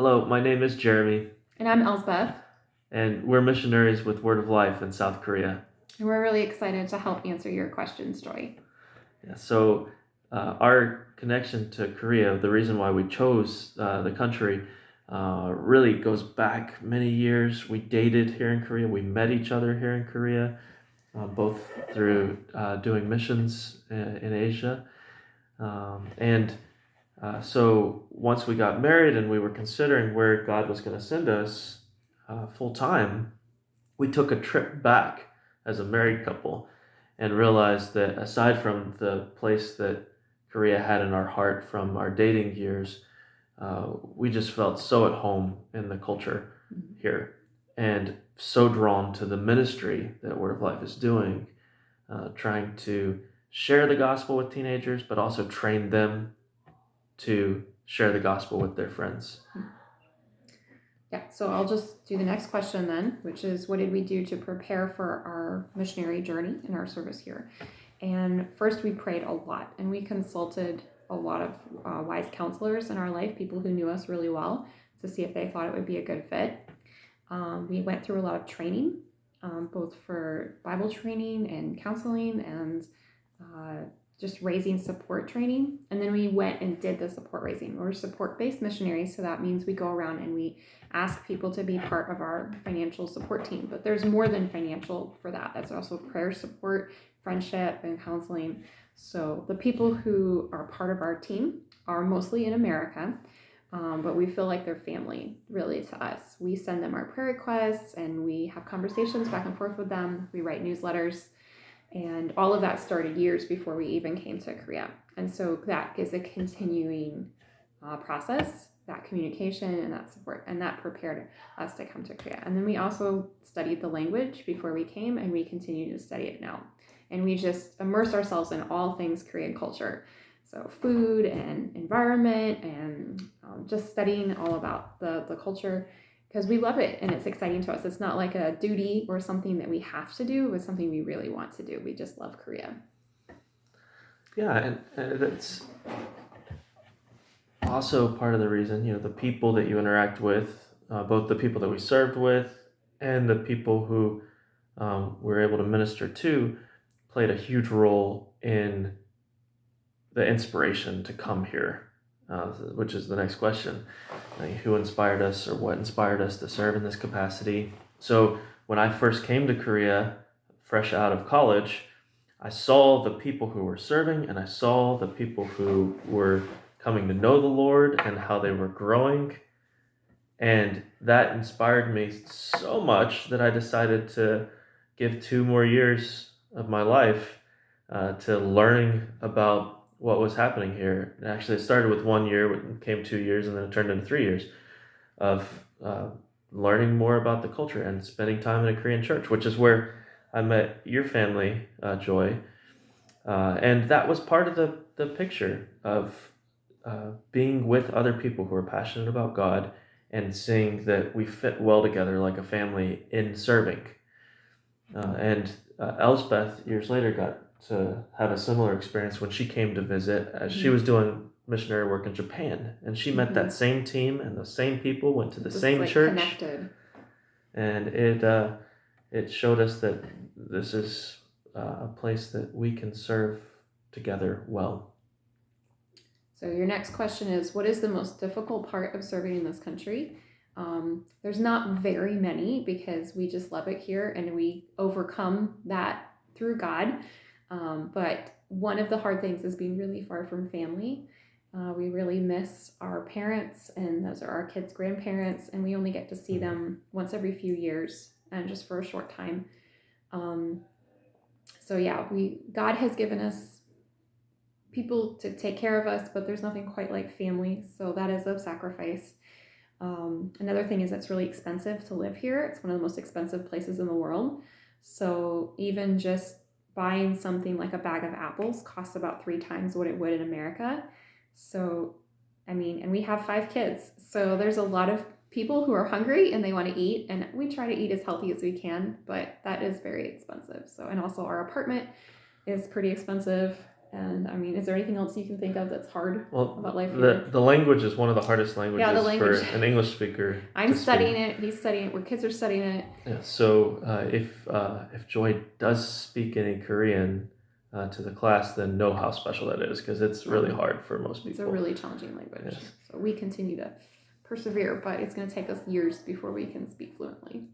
Hello, my name is Jeremy, And I'm Elsbeth, and we're missionaries with Word of Life in South Korea. and we're really excited to help answer your questions, Joy. Our connection to Korea, the reason why we chose the country, really goes back many years. We dated here in Korea. We met each other here in Korea, both through doing missions in Asia. So once we got married and we were considering where God was going to send us full time, we took a trip back as a married couple and realized that aside from the place that Korea had in our heart from our dating years, we just felt so at home in the culture here and so drawn to the ministry that Word of Life is doing, trying to share the gospel with teenagers, but also train them to share the gospel with their friends. Yeah, so I'll just do the next question then, which is what did we do to prepare for our missionary journey in our service here? And first, we prayed a lot and we consulted a lot of wise counselors in our life, people who knew us really well, to see if they thought it would be a good fit. We went through a lot of training, both for Bible training and counseling and just raising support training. And then we went and did the support raising. We're support-based missionaries, so that means we go around and we ask people to be part of our financial support team. But there's more than financial for that. That's also prayer support, friendship, and counseling. So the people who are part of our team are mostly in America, but we feel like they're family, really, to us. We send them our prayer requests, and we have conversations back and forth with them. We write newsletters. And all of that started years before we even came to Korea. And so that is a continuing process, that communication and that support, and that prepared us to come to Korea. And then we also studied the language before we came, and we continue to study it now. And we just immerse ourselves in all things Korean culture. So food and environment and just studying all about the culture, because we love it and it's exciting to us. It's not like a duty or something that we have to do. It's something we really want to do. We just love Korea. Yeah, and that's also part of the reason, the people that you interact with, both the people that we served with and the people who we're able to minister to, played a huge role in the inspiration to come here, which is the next question. Who inspired us, or what inspired us to serve in this capacity? So when I first came to Korea, fresh out of college, I saw the people who were serving, and I saw the people who were coming to know the Lord and how they were growing. And that inspired me so much that I decided to give 2 more years of my life to learning about what was happening here. And actually, it started with 1 year, it came 2 years, and then it turned into 3 years of learning more about the culture and spending time in a Korean church, which is where I met your family, Joy. And that was part of the picture of being with other people who are passionate about God and seeing that we fit well together like a family in serving. And Elsbeth, years later, got to have a similar experience when she came to visit, as she was doing missionary work in Japan, and she met that same team and the same people, went to the same church, connected. And it showed us that this is a place that we can serve together well. So your next question is, what is the most difficult part of serving in this country? There's not very many, because we just love it here and we overcome that through God. But one of the hard things is being really far from family. We really miss our parents, and those are our kids' grandparents, and we only get to see them once every few years and just for a short time. God has given us people to take care of us, but there's nothing quite like family. So that is a sacrifice. Another thing is it's really expensive to live here. It's one of the most expensive places in the world. So even just buying something like a bag of apples costs about 3 times what it would in America. So, and we have 5 kids. So there's a lot of people who are hungry and they want to eat, and we try to eat as healthy as we can, but that is very expensive. So, and also our apartment is pretty expensive. And I mean, is there anything else you can think of that's hard Well, about life here? the language is one of the hardest languages Yeah, the language. for an English speaker. I'm to studying speak. it. He's studying it. Where kids are studying it. Yeah, so if Joy does speak any Korean to the class, then know how special that is, because it's really hard for most people. It's a really challenging language. Yes. So we continue to persevere, but it's going to take us years before we can speak fluently.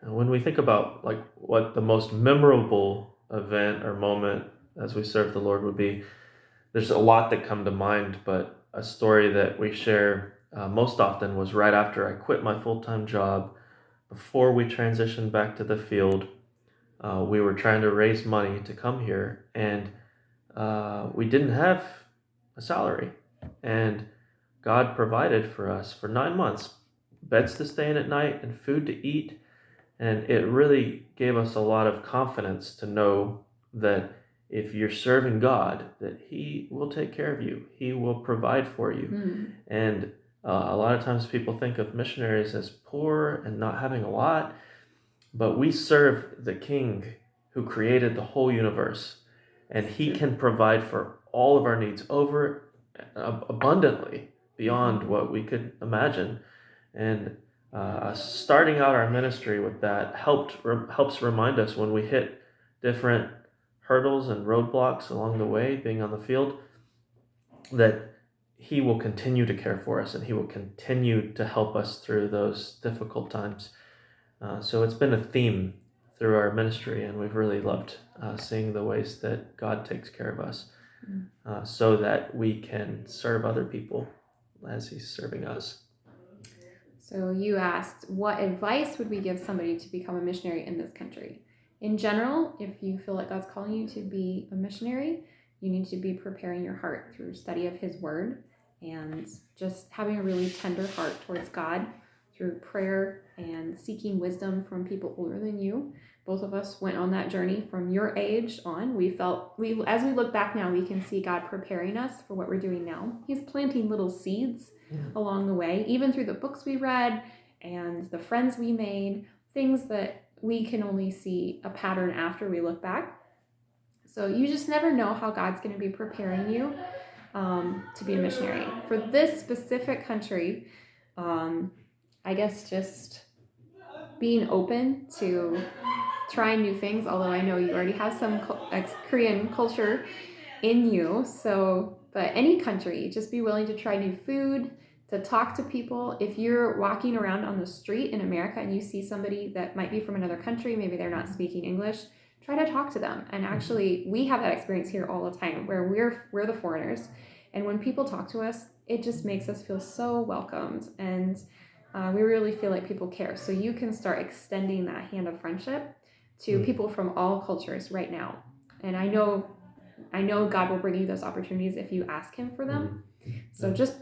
And when we think about like what the most memorable event or moment as we serve the Lord would be, there's a lot that come to mind, but a story that we share most often was right after I quit my full-time job. Before we transitioned back to the field, we were trying to raise money to come here, and we didn't have a salary. And God provided for us for 9 months, beds to stay in at night and food to eat. And it really gave us a lot of confidence to know that if you're serving God, that He will take care of you. He will provide for you. Mm. And a lot of times people think of missionaries as poor and not having a lot, but we serve the King who created the whole universe, and He can provide for all of our needs over abundantly beyond what we could imagine. And starting out our ministry with that helps remind us when we hit different hurdles and roadblocks along the way, being on the field, that He will continue to care for us and He will continue to help us through those difficult times. So it's been a theme through our ministry, and we've really loved seeing the ways that God takes care of us so that we can serve other people as He's serving us. So you asked, what advice would we give somebody to become a missionary in this country? In general, if you feel like God's calling you to be a missionary, you need to be preparing your heart through study of His Word and just having a really tender heart towards God through prayer and seeking wisdom from people older than you. Both of us went on that journey from your age on. As we look back now, we can see God preparing us for what we're doing now. He's planting little seeds along the way, even through the books we read and the friends we made, things that we can only see a pattern after we look back. So you just never know how God's going to be preparing you to be a missionary. For this specific country, I guess just being open to trying new things, although I know you already have some Korean culture in you. But any country, just be willing to try new food, to talk to people. If you're walking around on the street in America and you see somebody that might be from another country, maybe they're not speaking English, try to talk to them. And actually, we have that experience here all the time where we're the foreigners. And when people talk to us, it just makes us feel so welcomed. And we really feel like people care. So you can start extending that hand of friendship to people from all cultures right now. And I know God will bring you those opportunities if you ask Him for them. So just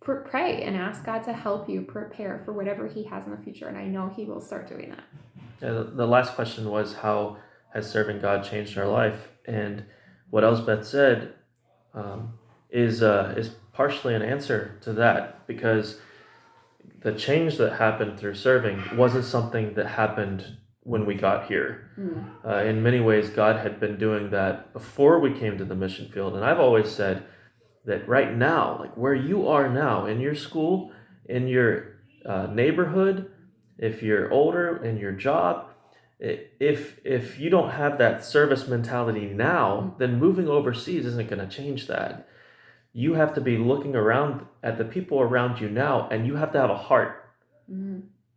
pray and ask God to help you prepare for whatever He has in the future. And I know He will start doing that. Yeah, the last question was, how has serving God changed our life? And what Elsbeth said is partially an answer to that, because the change that happened through serving wasn't something that happened when we got here. In many ways, God had been doing that before we came to the mission field. And I've always said that right now, like where you are now, in your school, in your neighborhood, if you're older, in your job, if you don't have that service mentality now, then moving overseas isn't going to change that. You have to be looking around at the people around you now, and you have to have a heart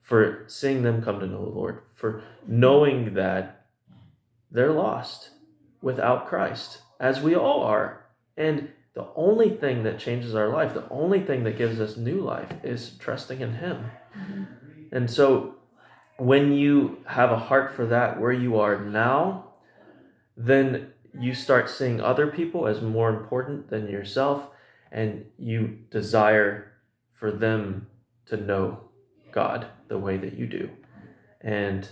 for seeing them come to know the Lord, for knowing that they're lost without Christ, as we all are. And the only thing that changes our life, the only thing that gives us new life, is trusting in Him. And so when you have a heart for that where you are now, then you start seeing other people as more important than yourself, and you desire for them to know God the way that you do. And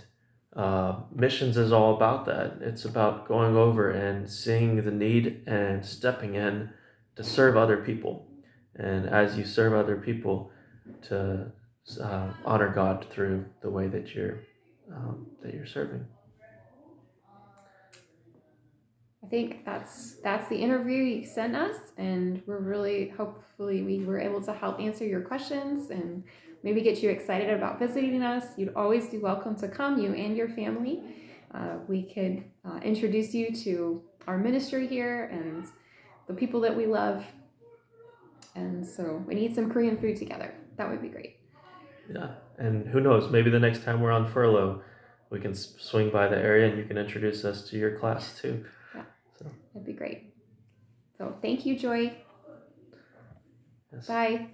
missions is all about that. It's about going over and seeing the need and stepping in to serve other people. And as you serve other people, to honor God through the way that you're serving. I think that's the interview you sent us, and we're really hopefully we were able to help answer your questions and maybe get you excited about visiting us. You'd always be welcome to come, you and your family. We could introduce you to our ministry here and the people that we love. And so we need some Korean food together. That would be great. Yeah, and who knows? Maybe the next time we're on furlough, we can swing by the area and you can introduce us to your class too. Yeah, So that'd be great. So thank you, Joy. yes. Bye.